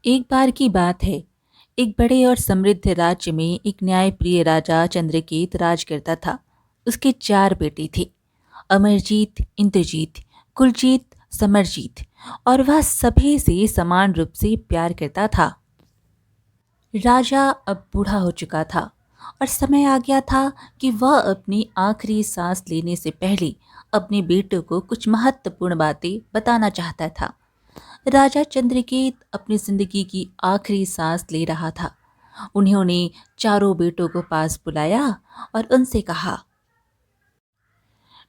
एक बार की बात है। एक बड़े और समृद्ध राज्य में एक न्यायप्रिय राजा चंद्रकेत राज करता था। उसके चार बेटे थे, अमरजीत, इंद्रजीत, कुलजीत, समरजीत, और वह सभी से समान रूप से प्यार करता था। राजा अब बूढ़ा हो चुका था और समय आ गया था कि वह अपनी आखिरी सांस लेने से पहले अपने बेटों को कुछ महत्वपूर्ण बातें बताना चाहता था। राजा चंद्रकेत अपनी जिंदगी की आखिरी सांस ले रहा था। उन्होंने चारों बेटों को पास बुलाया और उनसे कहा,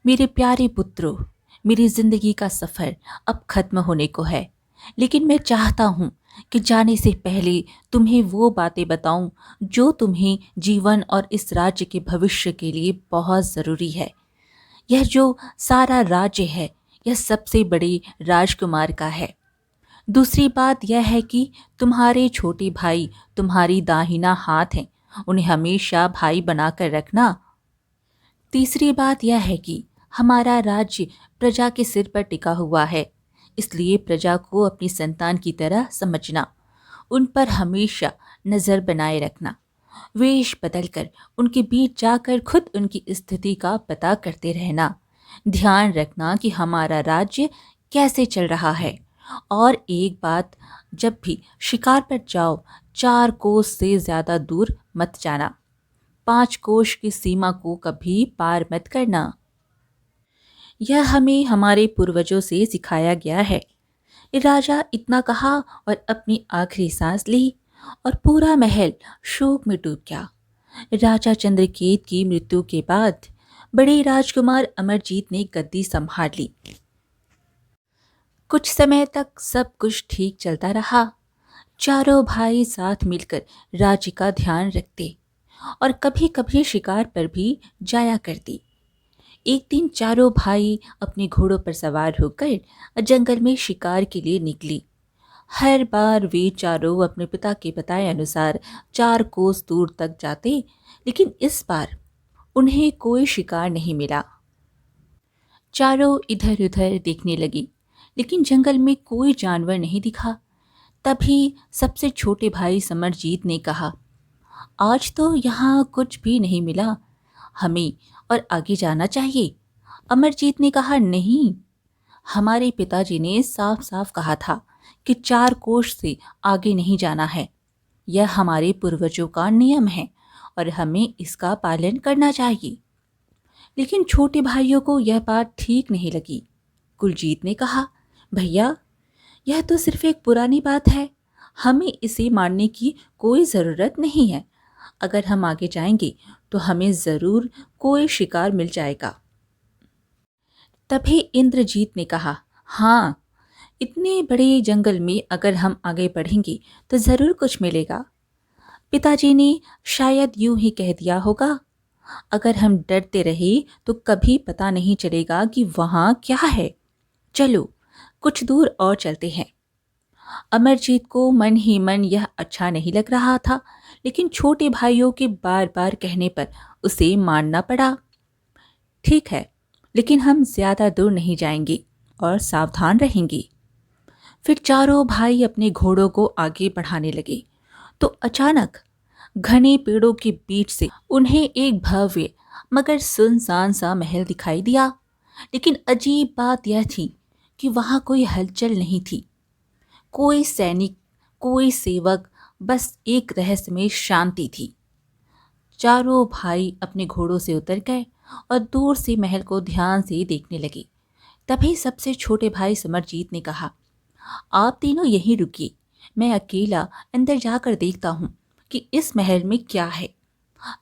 मेरे प्यारे पुत्रों, मेरी जिंदगी का सफर अब खत्म होने को है, लेकिन मैं चाहता हूं कि जाने से पहले तुम्हें वो बातें बताऊं जो तुम्हें जीवन और इस राज्य के भविष्य के लिए बहुत जरूरी है। यह जो सारा राज्य है, यह सबसे बड़े राजकुमार का है। दूसरी बात यह है कि तुम्हारे छोटे भाई तुम्हारी दाहिना हाथ हैं, उन्हें हमेशा भाई बनाकर रखना। तीसरी बात यह है कि हमारा राज्य प्रजा के सिर पर टिका हुआ है, इसलिए प्रजा को अपनी संतान की तरह समझना, उन पर हमेशा नज़र बनाए रखना, वेश बदलकर उनके बीच जाकर खुद उनकी स्थिति का पता करते रहना, ध्यान रखना कि हमारा राज्य कैसे चल रहा है। और एक बात, जब भी शिकार पर जाओ, 4 कोस से ज्यादा दूर मत जाना, 5 कोस की सीमा को कभी पार मत करना। यह हमें हमारे पूर्वजों से सिखाया गया है। राजा इतना कहा और अपनी आखिरी सांस ली और पूरा महल शोक में डूब गया। राजा चंद्रकेत की मृत्यु के बाद बड़े राजकुमार अमरजीत ने गद्दी संभाल ली। कुछ समय तक सब कुछ ठीक चलता रहा। चारों भाई साथ मिलकर राज्य का ध्यान रखते और कभी कभी शिकार पर भी जाया करते। एक दिन चारों भाई अपने घोड़ों पर सवार होकर जंगल में शिकार के लिए निकली। हर बार वे चारों अपने पिता के बताए अनुसार 4 कोस दूर तक जाते, लेकिन इस बार उन्हें कोई शिकार नहीं मिला। चारों इधर उधर देखने लगी, लेकिन जंगल में कोई जानवर नहीं दिखा। तभी सबसे छोटे भाई समरजीत ने कहा, आज तो यहाँ कुछ भी नहीं मिला, हमें और आगे जाना चाहिए। अमरजीत ने कहा, नहीं, हमारे पिताजी ने साफ साफ कहा था कि 4 कोस से आगे नहीं जाना है। यह हमारे पूर्वजों का नियम है और हमें इसका पालन करना चाहिए। लेकिन छोटे भाइयों को यह बात ठीक नहीं लगी। कुलजीत ने कहा, भैया, यह तो सिर्फ एक पुरानी बात है, हमें इसे मानने की कोई ज़रूरत नहीं है। अगर हम आगे जाएंगे तो हमें ज़रूर कोई शिकार मिल जाएगा। तभी इंद्रजीत ने कहा, हाँ, इतने बड़े जंगल में अगर हम आगे बढ़ेंगे तो ज़रूर कुछ मिलेगा। पिताजी ने शायद यूं ही कह दिया होगा, अगर हम डरते रहे तो कभी पता नहीं चलेगा कि वहाँ क्या है। चलो, कुछ दूर और चलते हैं। अमरजीत को मन ही मन यह अच्छा नहीं लग रहा था, लेकिन छोटे भाइयों के बार बार कहने पर उसे मानना पड़ा। ठीक है, लेकिन हम ज्यादा दूर नहीं जाएंगे और सावधान रहेंगे। फिर चारों भाई अपने घोड़ों को आगे बढ़ाने लगे तो अचानक घने पेड़ों के बीच से उन्हें एक भव्य मगर सुनसान सा महल दिखाई दिया। लेकिन अजीब बात यह थी कि वहां कोई हलचल नहीं थी, कोई सैनिक, कोई सेवक, बस एक रहस्यमय शांति थी। चारों भाई अपने घोड़ों से उतर गए और दूर से महल को ध्यान से देखने लगे। तभी सबसे छोटे भाई समरजीत ने कहा, आप तीनों यहीं रुकिए, मैं अकेला अंदर जाकर देखता हूँ कि इस महल में क्या है।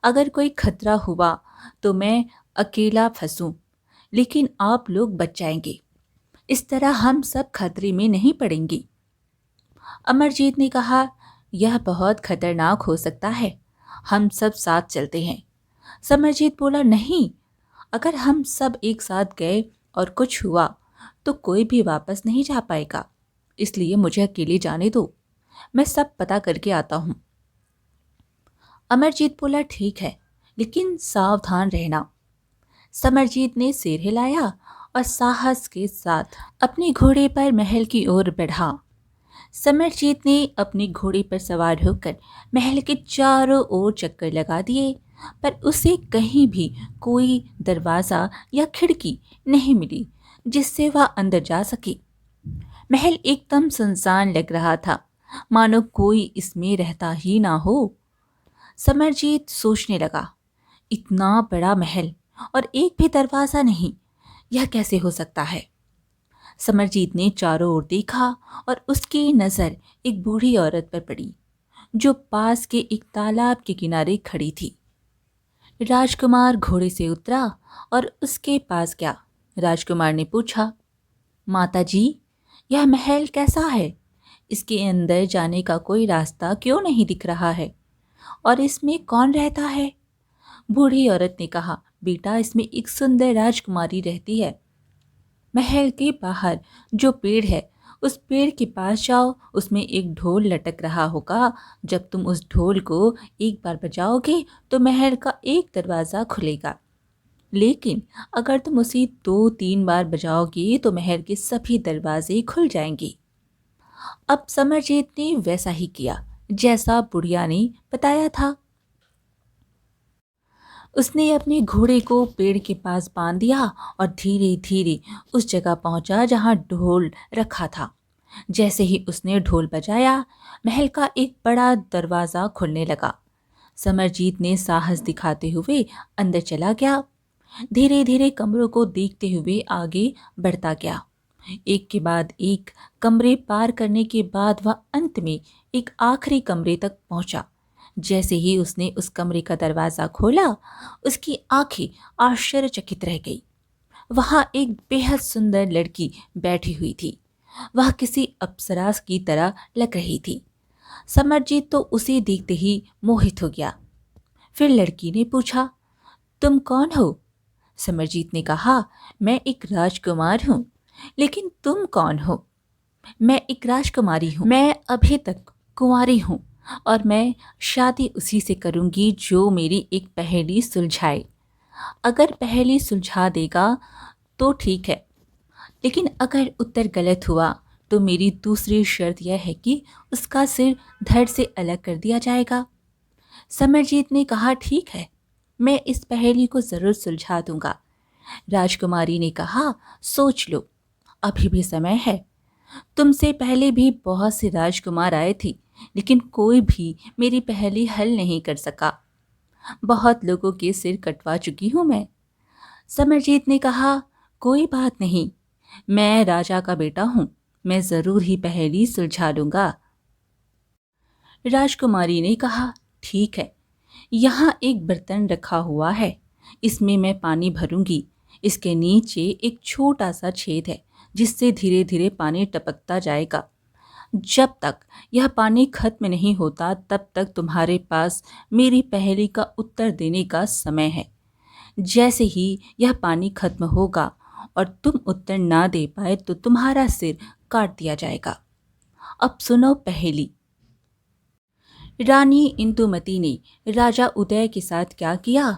अगर कोई खतरा हुआ तो मैं अकेला फंसूं, लेकिन आप लोग बच जाएंगे। इस तरह हम सब खतरे में नहीं पड़ेंगे। अमरजीत ने कहा, यह बहुत खतरनाक हो सकता है, हम सब साथ चलते हैं। समरजीत बोला, नहीं, अगर हम सब एक साथ गए और कुछ हुआ तो कोई भी वापस नहीं जा पाएगा, इसलिए मुझे अकेले जाने दो, मैं सब पता करके आता हूँ। अमरजीत बोला, ठीक है, लेकिन सावधान रहना। समरजीत ने सिर हिलाया और साहस के साथ अपने घोड़े पर महल की ओर बढ़ा। समरजीत ने अपने घोड़े पर सवार होकर महल के चारों ओर चक्कर लगा दिए, पर उसे कहीं भी कोई दरवाजा या खिड़की नहीं मिली जिससे वह अंदर जा सके। महल एकदम सुनसान लग रहा था, मानो कोई इसमें रहता ही ना हो। समरजीत सोचने लगा, इतना बड़ा महल और एक भी दरवाजा नहीं, यह कैसे हो सकता है। समरजीत ने चारों ओर देखा और उसकी नज़र एक बूढ़ी औरत पर पड़ी जो पास के एक तालाब के किनारे खड़ी थी। राजकुमार घोड़े से उतरा और उसके पास गया। राजकुमार ने पूछा, माता जी, यह महल कैसा है? इसके अंदर जाने का कोई रास्ता क्यों नहीं दिख रहा है? और इसमें कौन रहता है? बूढ़ी औरत ने कहा, बेटा, इसमें एक सुंदर राजकुमारी रहती है। महल के बाहर जो पेड़ है, उस पेड़ के पास जाओ, उसमें एक ढोल लटक रहा होगा। जब तुम उस ढोल को एक बार बजाओगे तो महल का एक दरवाज़ा खुलेगा, लेकिन अगर तुम उसे 2-3 बार बजाओगे तो महल के सभी दरवाजे खुल जाएंगे। अब समरजीत ने वैसा ही किया जैसा बुढ़िया ने बताया था। उसने अपने घोड़े को पेड़ के पास बांध दिया और धीरे धीरे उस जगह पहुंचा जहां ढोल रखा था। जैसे ही उसने ढोल बजाया, महल का एक बड़ा दरवाज़ा खुलने लगा। समरजीत ने साहस दिखाते हुए अंदर चला गया। धीरे धीरे कमरों को देखते हुए आगे बढ़ता गया। एक के बाद एक कमरे पार करने के बाद वह अंत में एक आखिरी कमरे तक पहुंचा। जैसे ही उसने उस कमरे का दरवाज़ा खोला, उसकी आंखें आश्चर्यचकित रह गई। वहां एक बेहद सुंदर लड़की बैठी हुई थी। वह किसी अप्सरा की तरह लग रही थी। समरजीत तो उसे देखते ही मोहित हो गया। फिर लड़की ने पूछा, तुम कौन हो? समरजीत ने कहा, मैं एक राजकुमार हूँ। लेकिन तुम कौन हो? मैं एक राजकुमारी हूँ। मैं अभी तक कुंवारी हूँ और मैं शादी उसी से करूँगी जो मेरी एक पहेली सुलझाए। अगर पहेली सुलझा देगा तो ठीक है, लेकिन अगर उत्तर गलत हुआ तो मेरी दूसरी शर्त यह है कि उसका सिर धड़ से अलग कर दिया जाएगा। समरजीत ने कहा, ठीक है, मैं इस पहेली को ज़रूर सुलझा दूंगा। राजकुमारी ने कहा, सोच लो, अभी भी समय है। तुमसे पहले भी बहुत से राजकुमार आए थे, लेकिन कोई भी मेरी पहेली हल नहीं कर सका। बहुत लोगों के सिर कटवा चुकी हूं मैं। समरजीत ने कहा, कोई बात नहीं, मैं राजा का बेटा हूं, मैं ज़रूर ही पहेली सुलझा लूंगा। राजकुमारी ने कहा, ठीक है, यहाँ एक बर्तन रखा हुआ है, इसमें मैं पानी भरूंगी। इसके नीचे एक छोटा सा छेद है जिससे धीरे धीरे पानी टपकता जाएगा। जब तक यह पानी खत्म नहीं होता तब तक तुम्हारे पास मेरी पहेली का उत्तर देने का समय है। जैसे ही यह पानी खत्म होगा और तुम उत्तर ना दे पाए तो तुम्हारा सिर काट दिया जाएगा। अब सुनो पहेली। रानी इंदुमती ने राजा उदय के साथ क्या किया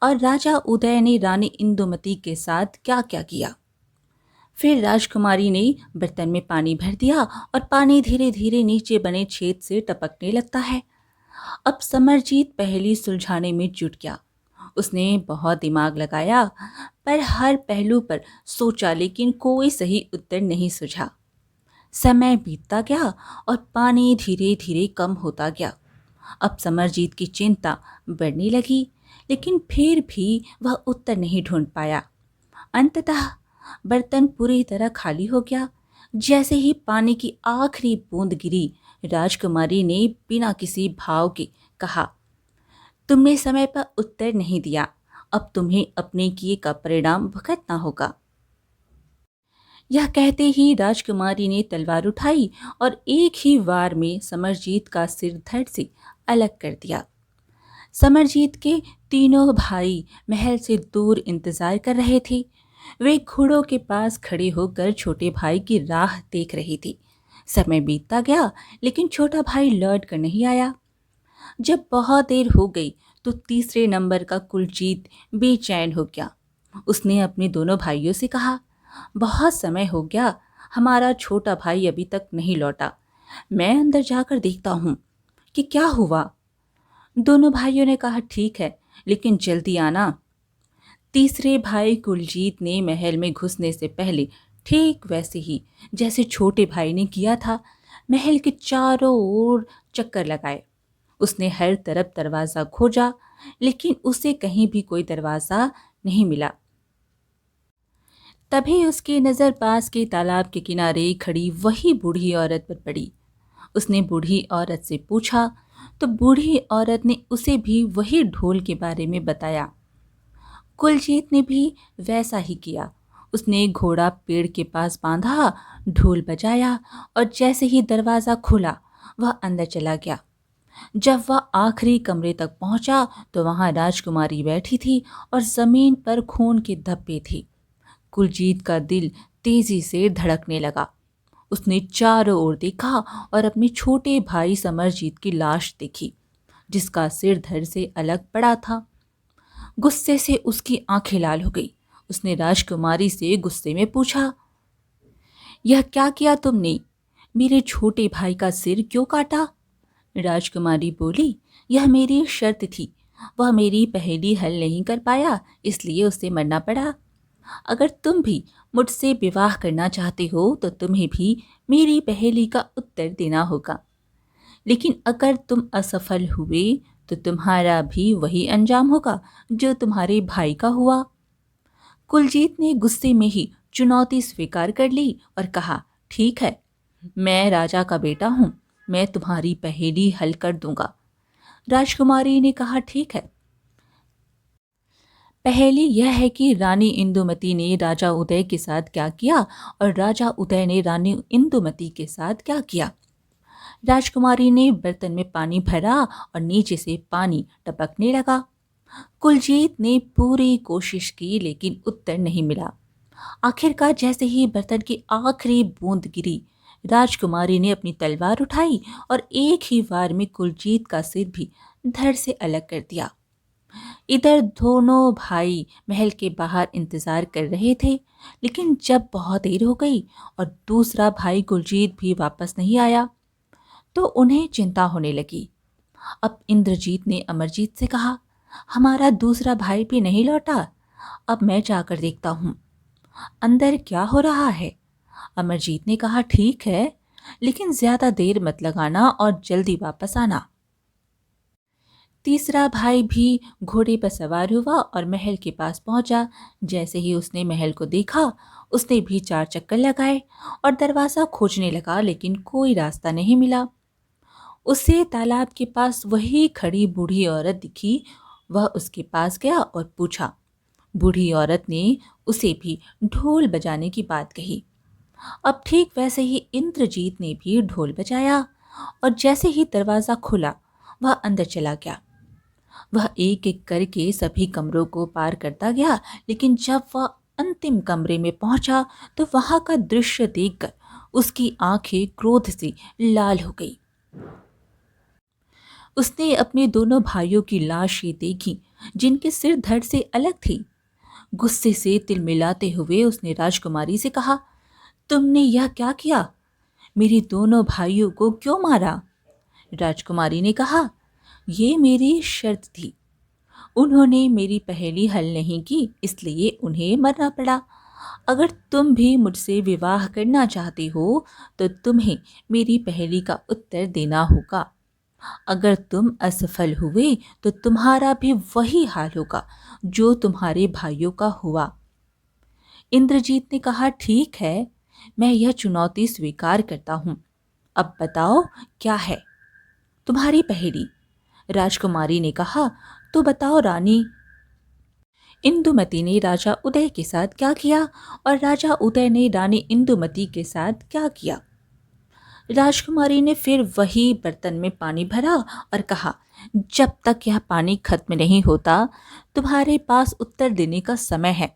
और राजा उदय ने रानी इंदुमती के साथ क्या क्या किया? फिर राजकुमारी ने बर्तन में पानी भर दिया और पानी धीरे धीरे नीचे बने छेद से टपकने लगता है। अब समरजीत पहेली सुलझाने में जुट गया। उसने बहुत दिमाग लगाया, पर हर पहलू पर सोचा, लेकिन कोई सही उत्तर नहीं सूझा। समय बीतता गया और पानी धीरे धीरे कम होता गया। अब समरजीत की चिंता बढ़ने लगी, लेकिन फिर भी वह उत्तर नहीं ढूंढ पाया। अंततः बर्तन पूरी तरह खाली हो गया। जैसे ही पानी की आखिरी बूंद गिरी, राजकुमारी ने बिना किसी भाव के कहा, तुमने समय पर उत्तर नहीं दिया, अब तुम्हें अपने किए का परिणाम भुगतना होगा। यह कहते ही राजकुमारी ने तलवार उठाई और एक ही वार में समरजीत का सिर धड़ से अलग कर दिया। समरजीत के तीनों भाई महल से दूर इंतजार कर रहे थे। वे घोड़ों के पास खड़े होकर छोटे भाई की राह देख रही थी। समय बीतता गया, लेकिन छोटा भाई लौट कर नहीं आया। जब बहुत देर हो गई तो तीसरे नंबर का कुलजीत बेचैन हो गया। उसने अपने दोनों भाइयों से कहा, बहुत समय हो गया, हमारा छोटा भाई अभी तक नहीं लौटा। मैं अंदर जाकर देखता हूँ कि क्या हुआ। दोनों भाइयों ने कहा ठीक है, लेकिन जल्दी आना। तीसरे भाई कुलजीत ने महल में घुसने से पहले ठीक वैसे ही जैसे छोटे भाई ने किया था, महल के चारों ओर चक्कर लगाए। उसने हर तरफ दरवाजा खोजा, लेकिन उसे कहीं भी कोई दरवाजा नहीं मिला। तभी उसकी नजर पास के तालाब के किनारे खड़ी वही बूढ़ी औरत पर पड़ी। उसने बूढ़ी औरत से पूछा तो बूढ़ी औरत ने उसे भी वही ढोल के बारे में बताया। कुलजीत ने भी वैसा ही किया। उसने घोड़ा पेड़ के पास बांधा, ढोल बजाया और जैसे ही दरवाजा खुला वह अंदर चला गया। जब वह आखिरी कमरे तक पहुंचा तो वहां राजकुमारी बैठी थी और जमीन पर खून के धब्बे थे। कुलजीत का दिल तेजी से धड़कने लगा। उसने चारों ओर देखा और अपने छोटे भाई समरजीत की लाश देखी, जिसका सिर धड़ से अलग पड़ा था। गुस्से से उसकी आंखें लाल हो गई। उसने राजकुमारी से गुस्से में पूछा, यह क्या किया तुमने? मेरे छोटे भाई का सिर क्यों काटा? राजकुमारी बोली, यह मेरी शर्त थी। वह मेरी पहेली हल नहीं कर पाया, इसलिए उसे मरना पड़ा। अगर तुम भी मुझसे विवाह करना चाहते हो तो तुम्हें भी मेरी पहेली का उत्तर देना होगा। लेकिन अगर तुम असफल हुए तो तुम्हारा भी वही अंजाम होगा जो तुम्हारे भाई का हुआ। कुलजीत ने गुस्से में ही चुनौती स्वीकार कर ली और कहा, ठीक है, मैं राजा का बेटा हूं, मैं तुम्हारी पहेली हल कर दूंगा। राजकुमारी ने कहा, ठीक है। पहेली यह है कि रानी इंदुमती ने राजा उदय के साथ क्या किया और राजा उदय ने रानी इंदुमती के साथ क्या किया। राजकुमारी ने बर्तन में पानी भरा और नीचे से पानी टपकने लगा। कुलजीत ने पूरी कोशिश की, लेकिन उत्तर नहीं मिला। आखिरकार जैसे ही बर्तन की आखिरी बूंद गिरी, राजकुमारी ने अपनी तलवार उठाई और एक ही वार में कुलजीत का सिर भी धड़ से अलग कर दिया। इधर दोनों भाई महल के बाहर इंतजार कर रहे थे, लेकिन जब बहुत देर हो गई और दूसरा भाई कुलजीत भी वापस नहीं आया तो उन्हें चिंता होने लगी। अब इंद्रजीत ने अमरजीत से कहा, हमारा दूसरा भाई भी नहीं लौटा। अब मैं जाकर देखता हूँ अंदर क्या हो रहा है। अमरजीत ने कहा, ठीक है, लेकिन ज्यादा देर मत लगाना और जल्दी वापस आना। तीसरा भाई भी घोड़े पर सवार हुआ और महल के पास पहुंचा। जैसे ही उसने महल को देखा, उसने भी चार चक्कर लगाए और दरवाजा खोजने लगा, लेकिन कोई रास्ता नहीं मिला। उसे तालाब के पास वही खड़ी बूढ़ी औरत दिखी। वह उसके पास गया और पूछा। बूढ़ी औरत ने उसे भी ढोल बजाने की बात कही। अब ठीक वैसे ही इंद्रजीत ने भी ढोल बजाया और जैसे ही दरवाजा खुला वह अंदर चला गया। वह एक एक करके सभी कमरों को पार करता गया, लेकिन जब वह अंतिम कमरे में पहुंचा तो वहां का दृश्य देखकर उसकी आंखें क्रोध से लाल हो गई। उसने अपने दोनों भाइयों की लाशें देखी, जिनके सिर धड़ से अलग थे। गुस्से से तिलमिलाते हुए उसने राजकुमारी से कहा, तुमने यह क्या किया? मेरे दोनों भाइयों को क्यों मारा? राजकुमारी ने कहा, ये मेरी शर्त थी। उन्होंने मेरी पहेली हल नहीं की, इसलिए उन्हें मरना पड़ा। अगर तुम भी मुझसे विवाह करना चाहते हो तो तुम्हें मेरी पहेली का उत्तर देना होगा। अगर तुम असफल हुए तो तुम्हारा भी वही हाल होगा जो तुम्हारे भाइयों का हुआ। इंद्रजीत ने कहा, ठीक है, मैं यह चुनौती स्वीकार करता हूँ। अब बताओ क्या है तुम्हारी पहेली? राजकुमारी ने कहा, तो बताओ रानी। इंदुमती ने राजा उदय के साथ क्या किया और राजा उदय ने रानी इंदुमती के साथ क्या किया? राजकुमारी ने फिर वही बर्तन में पानी भरा और कहा, जब तक यह पानी खत्म नहीं होता तुम्हारे पास उत्तर देने का समय है।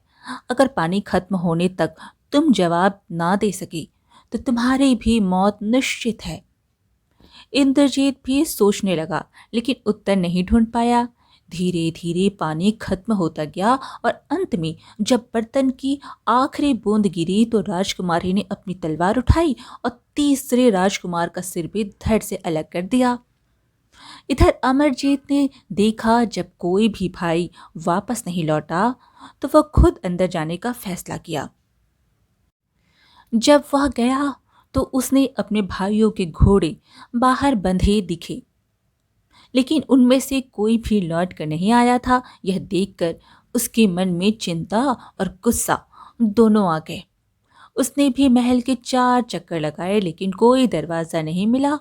अगर पानी खत्म होने तक तुम जवाब ना दे सकी तो तुम्हारी भी मौत निश्चित है। इंद्रजीत भी सोचने लगा, लेकिन उत्तर नहीं ढूंढ पाया। धीरे धीरे पानी खत्म होता गया और अंत में जब बर्तन की आखिरी बूंद गिरी तो राजकुमारी ने अपनी तलवार उठाई और तीसरे राजकुमार का सिर भी धड़ से अलग कर दिया। इधर अमरजीत ने देखा जब कोई भी भाई वापस नहीं लौटा तो वह खुद अंदर जाने का फैसला किया। जब वह गया तो उसने अपने भाइयों के घोड़े बाहर बंधे दिखे, लेकिन उनमें से कोई भी लौट कर नहीं आया था। यह देखकर उसके मन में चिंता और गुस्सा दोनों आ गए। उसने भी महल के 4 चक्कर लगाए लेकिन कोई दरवाज़ा नहीं मिला।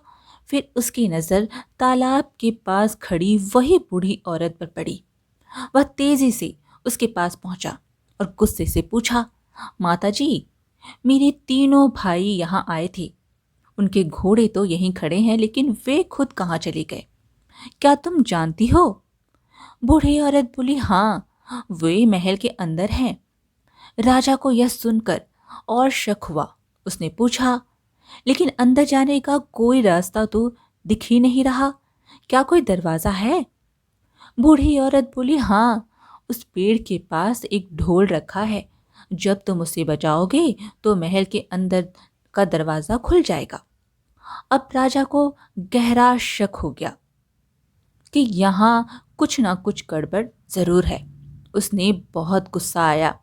फिर उसकी नज़र तालाब के पास खड़ी वही बूढ़ी औरत पर पड़ी। वह तेजी से उसके पास पहुंचा और गुस्से से पूछा, माता जी, मेरे तीनों भाई यहाँ आए थे। उनके घोड़े तो यहीं खड़े हैं लेकिन वे खुद कहाँ चले गए, क्या तुम जानती हो? बूढ़ी औरत बोली, हाँ, वे महल के अंदर हैं। राजा को यह सुनकर और शक हुआ। उसने पूछा, लेकिन अंदर जाने का कोई रास्ता तो दिख ही नहीं रहा, क्या कोई दरवाजा है? बूढ़ी औरत बोली, हाँ, उस पेड़ के पास एक ढोल रखा है। जब तुम उसे बजाओगे तो महल के अंदर का दरवाजा खुल जाएगा। अब राजा को गहरा शक हो गया कि यहाँ कुछ ना कुछ गड़बड़ जरूर है। उसने बहुत गुस्सा आया।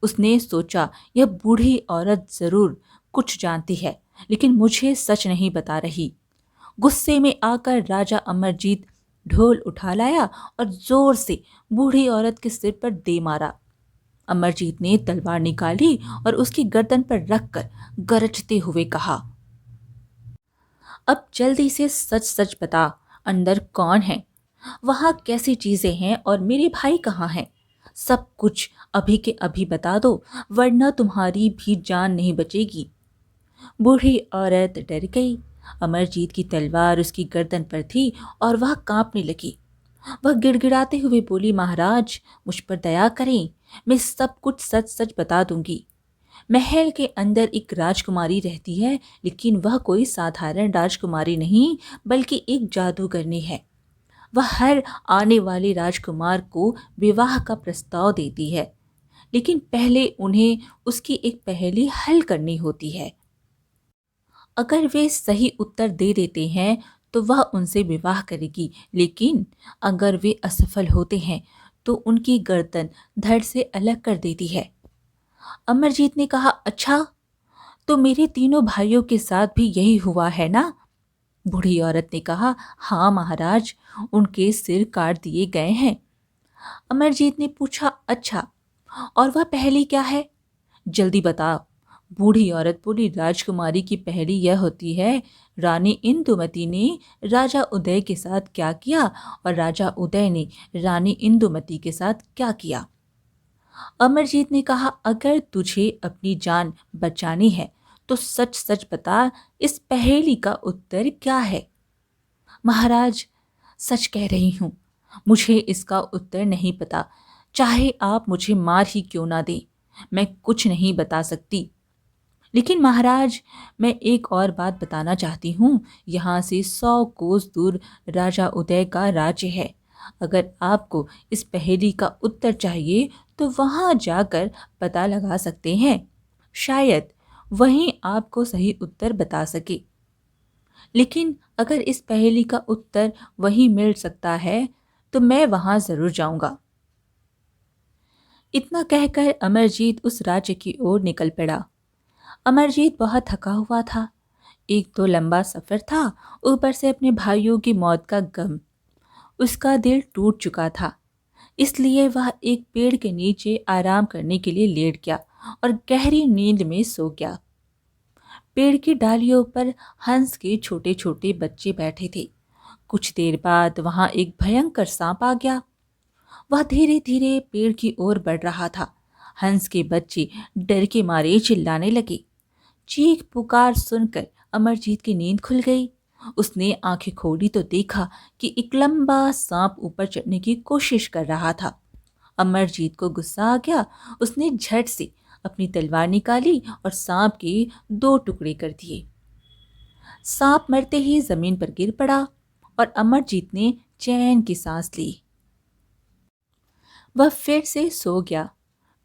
उसने सोचा, यह बूढ़ी औरत जरूर कुछ जानती है लेकिन मुझे सच नहीं बता रही। गुस्से में आकर राजा अमरजीत ढोल उठा लाया और जोर से बूढ़ी औरत के सिर पर दे मारा। अमरजीत ने तलवार निकाली और उसकी गर्दन पर रखकर गरजते हुए कहा, अब जल्दी से सच सच बता, अंदर कौन है, वहां कैसी चीजें हैं और मेरे भाई कहाँ हैं? सब कुछ अभी के अभी बता दो वरना तुम्हारी भी जान नहीं बचेगी। बूढ़ी औरत डर गई। अमरजीत की तलवार उसकी गर्दन पर थी और वह कांपने लगी। वह गिड़गिड़ाते हुए बोली, महाराज, मुझ पर दया करें, मैं सब कुछ सच सच बता दूंगी। महल के अंदर एक राजकुमारी रहती है लेकिन वह कोई साधारण राजकुमारी नहीं बल्कि एक जादूगरनी है। वह हर आने वाले राजकुमार को विवाह का प्रस्ताव देती है, लेकिन पहले उन्हें उसकी एक पहेली हल करनी होती है। अगर वे सही उत्तर दे देते हैं तो वह उनसे विवाह करेगी, लेकिन अगर वे असफल होते हैं तो उनकी गर्दन धड़ से अलग कर देती है। अमरजीत ने कहा, अच्छा, तो मेरे तीनों भाइयों के साथ भी यही हुआ है ना? बूढ़ी औरत ने कहा, हाँ महाराज, उनके सिर काट दिए गए हैं। अमरजीत ने पूछा, अच्छा, और वह पहेली क्या है? जल्दी बताओ। बूढ़ी औरत बोली, राजकुमारी की पहेली यह होती है, रानी इंदुमती ने राजा उदय के साथ क्या किया और राजा उदय ने रानी इंदुमती के साथ क्या किया। अमरजीत ने कहा, अगर तुझे अपनी जान बचानी है तो सच सच बता, इस पहेली का उत्तर क्या है? महाराज, सच कह रही हूँ, मुझे इसका उत्तर नहीं पता, चाहे आप मुझे मार ही क्यों ना दें, मैं कुछ नहीं बता सकती। लेकिन महाराज, मैं एक और बात बताना चाहती हूँ। यहाँ से 100 कोस दूर राजा उदय का राज्य है। अगर आपको इस पहेली का उत्तर चाहिए तो वहाँ जाकर पता लगा सकते हैं, शायद वहीं आपको सही उत्तर बता सके। लेकिन अगर इस पहेली का उत्तर वहीं मिल सकता है तो मैं वहाँ ज़रूर जाऊँगा। इतना कहकर अमरजीत उस राज्य की ओर निकल पड़ा। अमरजीत बहुत थका हुआ था। एक तो लंबा सफ़र था, ऊपर से अपने भाइयों की मौत का गम। उसका दिल टूट चुका था, इसलिए वह एक पेड़ के नीचे आराम करने के लिए लेट गया और गहरी नींद में सो गया। पेड़ की डालियों पर हंस के छोटे छोटे बच्चे बैठे थे। कुछ देर बाद वहां एक भयंकर सांप आ गया। वह धीरे धीरे पेड़ की ओर बढ़ रहा था। हंस के बच्चे डर के मारे चिल्लाने लगे। चीख पुकार सुनकर अमरजीत की नींद खुल गई। उसने आंखें खोली तो देखा कि एक लंबा सांप ऊपर चढ़ने की कोशिश कर रहा था। अमरजीत को गुस्सा आ गया। उसने झट से अपनी तलवार निकाली और सांप के 2 टुकड़े कर दिए। सांप मरते ही जमीन पर गिर पड़ा और अमरजीत ने चैन की सांस ली। वह फिर से सो गया।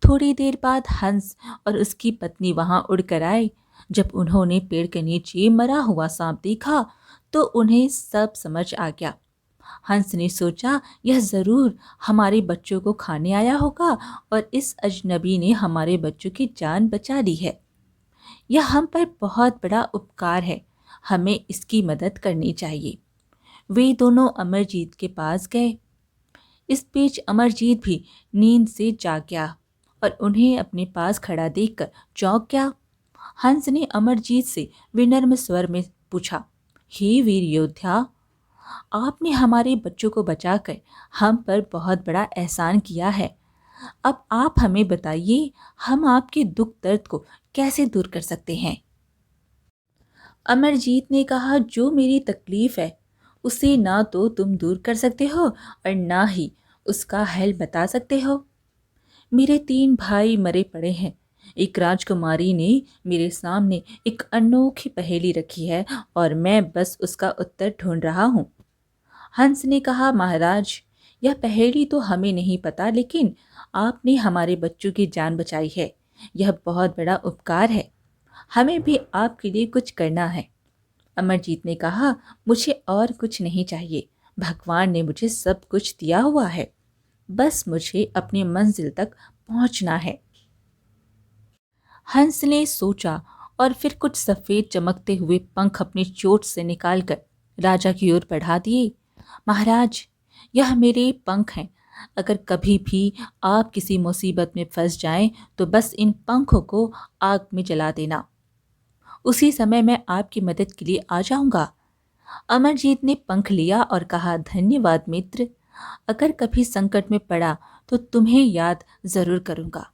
थोड़ी देर बाद हंस और उसकी पत्नी वहां उड़कर आए। जब उन्होंने पेड़ के नीचे मरा हुआ सांप देखा तो उन्हें सब समझ आ गया। हंस ने सोचा, यह जरूर हमारे बच्चों को खाने आया होगा और इस अजनबी ने हमारे बच्चों की जान बचा ली है। यह हम पर बहुत बड़ा उपकार है, हमें इसकी मदद करनी चाहिए। वे दोनों अमरजीत के पास गए। इस बीच अमरजीत भी नींद से जाग गया और उन्हें अपने पास खड़ा देखकर चौंक गया। हंस ने अमरजीत से विनम्र स्वर में पूछा, हे वीर योद्धा, आपने हमारे बच्चों को बचाकर हम पर बहुत बड़ा एहसान किया है। अब आप हमें बताइए, हम आपके दुख दर्द को कैसे दूर कर सकते हैं। अमरजीत ने कहा, जो मेरी तकलीफ है उसे ना तो तुम दूर कर सकते हो और ना ही उसका हल बता सकते हो। मेरे 3 भाई मरे पड़े हैं। एक राजकुमारी ने मेरे सामने एक अनोखी पहेली रखी है और मैं बस उसका उत्तर ढूंढ रहा हूँ। हंस ने कहा, महाराज, यह पहेली तो हमें नहीं पता, लेकिन आपने हमारे बच्चों की जान बचाई है। यह बहुत बड़ा उपकार है, हमें भी आपके लिए कुछ करना है। अमरजीत ने कहा, मुझे और कुछ नहीं चाहिए। भगवान ने मुझे सब कुछ दिया हुआ है, बस मुझे अपनी मंजिल तक पहुंचना है। हंस ने सोचा और फिर कुछ सफेद चमकते हुए पंख अपनी चोट से निकालकर राजा की ओर बढ़ा दिए। महाराज, यह मेरे पंख हैं। अगर कभी भी आप किसी मुसीबत में फंस जाएं तो बस इन पंखों को आग में जला देना। उसी समय मैं आपकी मदद के लिए आ जाऊंगा। अमरजीत ने पंख लिया और कहा, धन्यवाद मित्र। अगर कभी संकट में पड़ा तो तुम्हें याद जरूर करूंगा।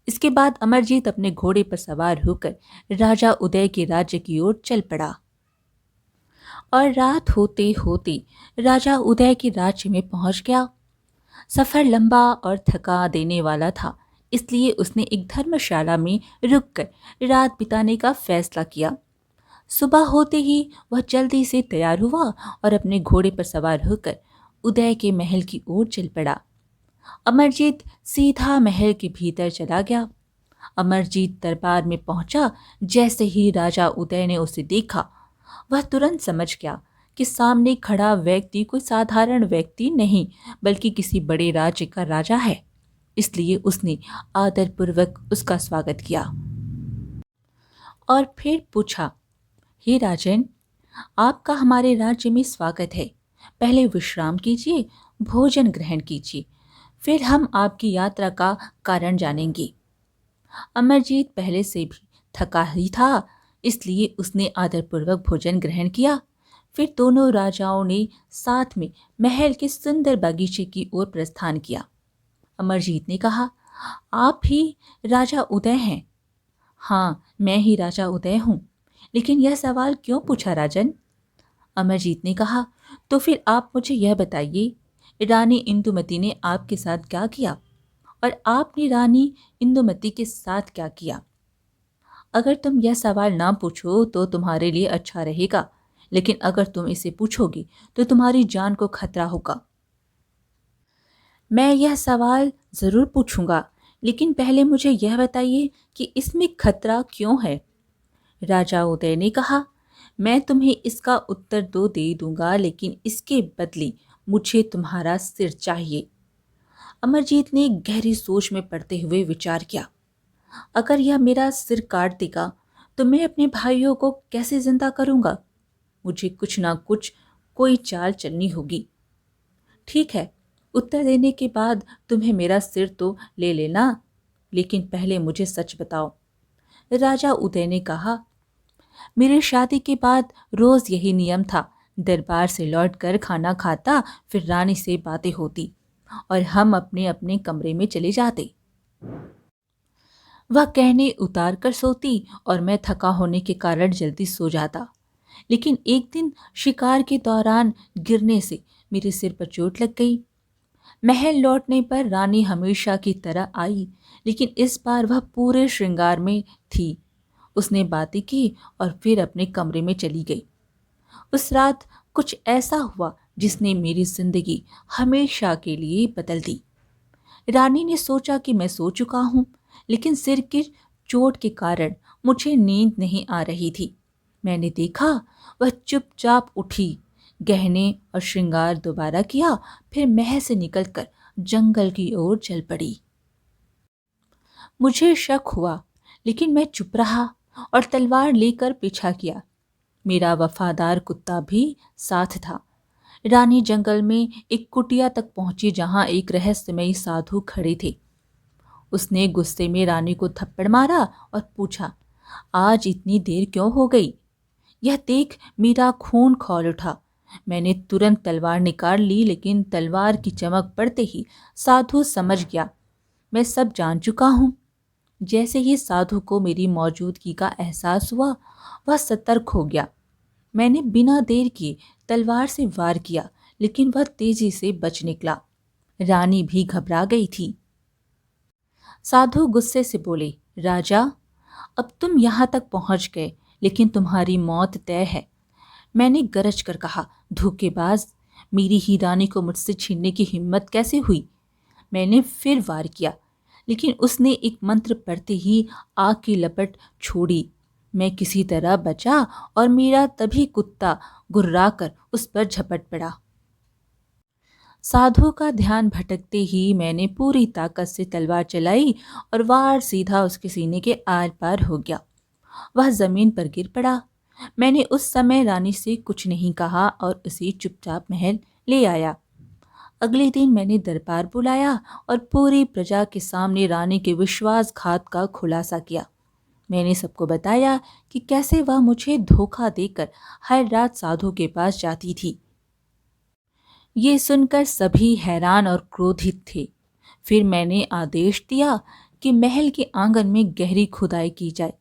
इसके बाद अमरजीत अपने घोड़े पर सवार होकर राजा उदय के राज्य की ओर चल पड़ा। और रात होते होते राजा उदय के राज्य में पहुंच गया। सफर लंबा और थका देने वाला था, इसलिए उसने एक धर्मशाला में रुककर रात बिताने का फैसला किया। सुबह होते ही वह जल्दी से तैयार हुआ और अपने घोड़े पर सवार होकर उदय के महल की ओर चल पड़ा। अमरजीत सीधा महल के भीतर चला गया। अमरजीत दरबार में पहुंचा। जैसे ही राजा उदय ने उसे देखा, वह तुरंत समझ गया कि सामने खड़ा व्यक्ति कोई साधारण व्यक्ति नहीं, बल्कि किसी बड़े राज्य का राजा है। इसलिए उसने आदरपूर्वक उसका स्वागत किया और फिर पूछा, हे राजन, आपका हमारे राज्य में स्वागत है। पहले विश्राम कीजिए, भोजन ग्रहण कीजिए, फिर हम आपकी यात्रा का कारण जानेंगे। अमरजीत पहले से भी थका ही था, इसलिए उसने आदरपूर्वक भोजन ग्रहण किया। फिर दोनों राजाओं ने साथ में महल के सुंदर बगीचे की ओर प्रस्थान किया। अमरजीत ने कहा, आप ही राजा उदय हैं? हाँ, मैं ही राजा उदय हूँ। लेकिन यह सवाल क्यों पूछा राजन? अमरजीत ने कहा, तो फिर आप मुझे यह बताइए, रानी इंदुमती ने आपके साथ क्या किया और आपने रानी इंदुमती के साथ क्या किया? अगर तुम यह सवाल ना पूछो तो तुम्हारे लिए अच्छा रहेगा, लेकिन अगर तुम इसे पूछोगी तो तुम्हारी जान को खतरा होगा। मैं यह सवाल जरूर पूछूंगा, लेकिन पहले मुझे यह बताइए कि इसमें खतरा क्यों है? राजा उदय ने कहा, मैं तुम्हें इसका उत्तर तो दे दूंगा, लेकिन इसके बदले मुझे तुम्हारा सिर चाहिए। अमरजीत ने गहरी सोच में पड़ते हुए विचार किया। अगर यह मेरा सिर काट देगा तो मैं अपने भाइयों को कैसे जिंदा करूंगा? मुझे कुछ ना कुछ कोई चाल चलनी होगी। ठीक है, उत्तर देने के बाद तुम्हें मेरा सिर तो ले लेना, लेकिन पहले मुझे सच बताओ। राजा उदय ने कहा, मेरी शादी के बाद रोज यही नियम था। दरबार से लौटकर खाना खाता, फिर रानी से बातें होती और हम अपने अपने कमरे में चले जाते। वह कहने उतार कर सोती और मैं थका होने के कारण जल्दी सो जाता। लेकिन एक दिन शिकार के दौरान गिरने से मेरे सिर पर चोट लग गई। महल लौटने पर रानी हमेशा की तरह आई, लेकिन इस बार वह पूरे श्रृंगार में थी। उसने बातें की और फिर अपने कमरे में चली गई। उस रात कुछ ऐसा हुआ जिसने मेरी जिंदगी हमेशा के लिए बदल दी। रानी ने सोचा कि मैं सो चुका हूं, लेकिन सिर की चोट के कारण मुझे नींद नहीं आ रही थी। मैंने देखा वह चुपचाप उठी, गहने और श्रृंगार दोबारा किया, फिर महल से निकलकर जंगल की ओर चल पड़ी। मुझे शक हुआ, लेकिन मैं चुप रहा और तलवार लेकर पीछा किया। मेरा वफादार कुत्ता भी साथ था। रानी जंगल में एक कुटिया तक पहुंची जहां एक रहस्यमयी साधु खड़े थे। उसने गुस्से में रानी को थप्पड़ मारा और पूछा, आज इतनी देर क्यों हो गई? यह देख मेरा खून खौल उठा। मैंने तुरंत तलवार निकाल ली, लेकिन तलवार की चमक पड़ते ही साधु समझ गया मैं सब जान चुका हूँ। जैसे ही साधु को मेरी मौजूदगी का एहसास हुआ, वह सतर्क हो गया। मैंने बिना देर किए तलवार से वार किया, लेकिन वह तेजी से बच निकला। रानी भी घबरा गई थी। साधु गुस्से से बोले, राजा, अब तुम यहां तक पहुंच गए, लेकिन तुम्हारी मौत तय है। मैंने गरज कर कहा, धोखेबाज, मेरी ही रानी को मुझसे छीनने की हिम्मत कैसे हुई? मैंने फिर वार किया, लेकिन उसने एक मंत्र पढ़ते ही आग की लपट छोड़ी। मैं किसी तरह बचा और मेरा तभी कुत्ता गुर्राकर उस पर झपट पड़ा। साधु का ध्यान भटकते ही मैंने पूरी ताकत से तलवार चलाई और वार सीधा उसके सीने के आर पार हो गया। वह जमीन पर गिर पड़ा। मैंने उस समय रानी से कुछ नहीं कहा और उसे चुपचाप महल ले आया। अगले दिन मैंने दरबार बुलाया और पूरी प्रजा के सामने रानी के विश्वासघात का खुलासा किया। मैंने सबको बताया कि कैसे वह मुझे धोखा देकर हर रात साधु के पास जाती थी। ये सुनकर सभी हैरान और क्रोधित थे। फिर मैंने आदेश दिया कि महल के आंगन में गहरी खुदाई की जाए।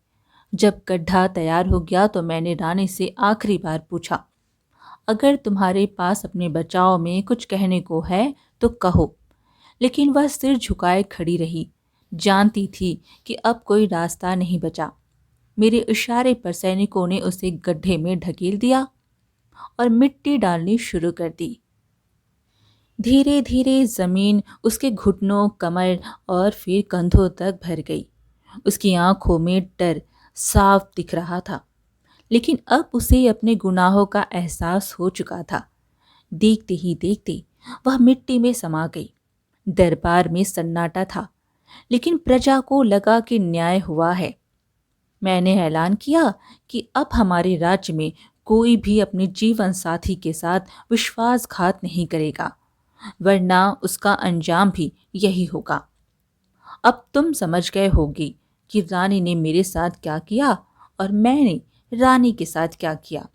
जब गड्ढा तैयार हो गया तो मैंने रानी से आखिरी बार पूछा, अगर तुम्हारे पास अपने बचाव में कुछ कहने को है तो कहो। लेकिन वह सिर झुकाए खड़ी रही, जानती थी कि अब कोई रास्ता नहीं बचा। मेरे इशारे पर सैनिकों ने उसे गड्ढे में ढकेल दिया और मिट्टी डालनी शुरू कर दी। धीरे धीरे जमीन उसके घुटनों, कमर और फिर कंधों तक भर गई। उसकी आंखों में डर साफ दिख रहा था, लेकिन अब उसे अपने गुनाहों का एहसास हो चुका था। देखते ही देखते वह मिट्टी में समा गई। दरबार में सन्नाटा था, लेकिन प्रजा को लगा कि न्याय हुआ है। मैंने ऐलान किया कि अब हमारे राज्य में कोई भी अपने जीवन साथी के साथ विश्वासघात नहीं करेगा, वरना उसका अंजाम भी यही होगा। अब तुम समझ गए होगी कि रानी ने मेरे साथ क्या किया और मैंने रानी के साथ क्या किया।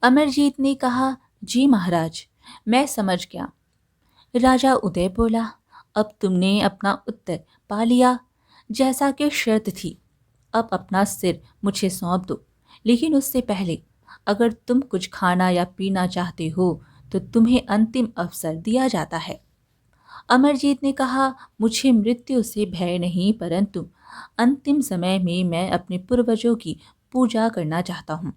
अमरजीत ने कहा, जी महाराज, मैं समझ गया। राजा उदय बोला, अब तुमने अपना उत्तर पा लिया, जैसा कि शर्त थी। अब अपना सिर मुझे सौंप दो, लेकिन उससे पहले अगर तुम कुछ खाना या पीना चाहते हो तो तुम्हें अंतिम अवसर दिया जाता है। अमरजीत ने कहा, मुझे मृत्यु से भय नहीं, परंतु अंतिम समय में मैं अपने पूर्वजों की पूजा करना चाहता हूँ।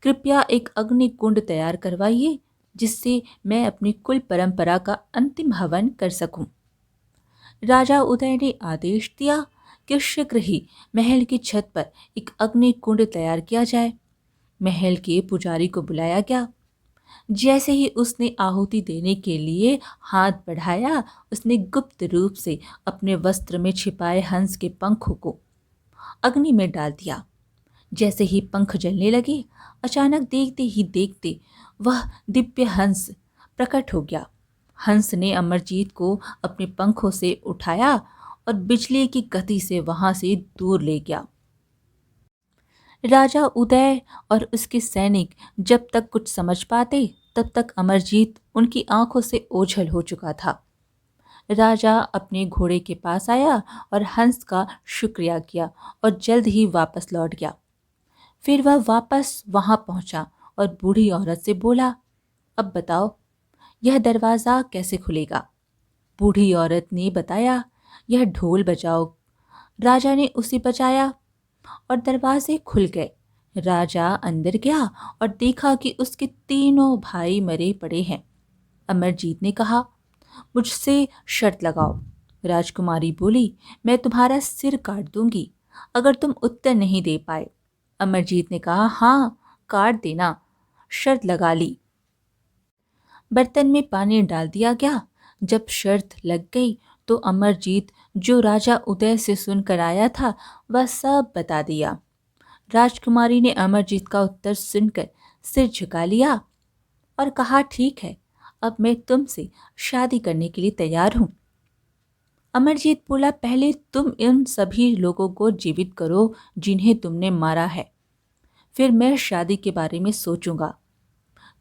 कृपया एक अग्नि कुंड तैयार करवाइए, जिससे मैं अपनी कुल परंपरा का अंतिम हवन कर सकूं। राजा उदय ने आदेश दिया कि शीघ्र ही महल की छत पर एक अग्नि कुंड तैयार किया जाए। महल के पुजारी को बुलाया गया। जैसे ही उसने आहुति देने के लिए हाथ बढ़ाया, उसने गुप्त रूप से अपने वस्त्र में छिपाए हंस के पंखों को अग्नि में डाल दिया। जैसे ही पंख जलने लगे, अचानक देखते ही देखते वह दिव्य हंस प्रकट हो गया। हंस ने अमरजीत को अपने पंखों से उठाया और बिजली की गति से वहां से दूर ले गया। राजा उदय और उसके सैनिक जब तक कुछ समझ पाते, तब तक अमरजीत उनकी आंखों से ओझल हो चुका था। राजा अपने घोड़े के पास आया और हंस का शुक्रिया किया और जल्द ही वापस लौट गया। फिर वह वापस वहां पहुंचा और बूढ़ी औरत से बोला, अब बताओ, यह दरवाज़ा कैसे खुलेगा? बूढ़ी औरत ने बताया, यह ढोल बजाओ। राजा ने उसे बजाया और दरवाजे खुल गए। राजा अंदर गया और देखा कि उसके तीनों भाई मरे पड़े हैं। अमरजीत ने कहा, मुझसे शर्त लगाओ। राजकुमारी बोली, मैं तुम्हारा सिर काट दूंगी अगर तुम उत्तर नहीं दे पाए। अमरजीत ने कहा, हाँ, काट देना, शर्त लगा ली। बर्तन में पानी डाल दिया गया। जब शर्त लग गई तो अमरजीत जो राजा उदय से सुनकर आया था वह सब बता दिया। राजकुमारी ने अमरजीत का उत्तर सुनकर सिर झुका लिया और कहा, ठीक है, अब मैं तुमसे शादी करने के लिए तैयार हूं। अमरजीत बोला, पहले तुम इन सभी लोगों को जीवित करो जिन्हें तुमने मारा है, फिर मैं शादी के बारे में सोचूंगा।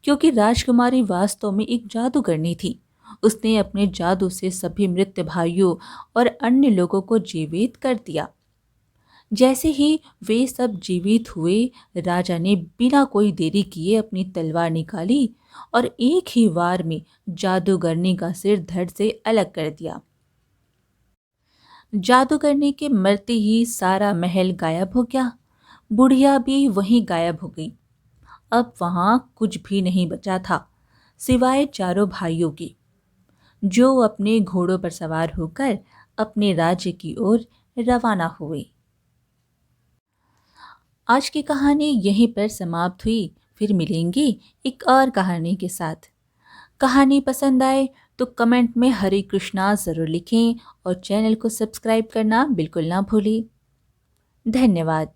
क्योंकि राजकुमारी वास्तव में एक जादूगरनी थी। उसने अपने जादू से सभी मृत भाइयों और अन्य लोगों को जीवित कर दिया। जैसे ही वे सब जीवित हुए, राजा ने बिना कोई देरी किए अपनी तलवार निकाली और एक ही वार में जादूगरनी का सिर धड़ से अलग कर दिया। जादूगरनी के मरते ही सारा महल गायब हो गया। बुढ़िया भी वहीं गायब हो गई। अब वहां कुछ भी नहीं बचा था सिवाय चारों भाइयों की, जो अपने घोड़ों पर सवार होकर अपने राज्य की ओर रवाना हुए। आज की कहानी यहीं पर समाप्त हुई। फिर मिलेंगे एक और कहानी के साथ। कहानी पसंद आए तो कमेंट में हरे कृष्णा ज़रूर लिखें और चैनल को सब्सक्राइब करना बिल्कुल ना भूलें। धन्यवाद।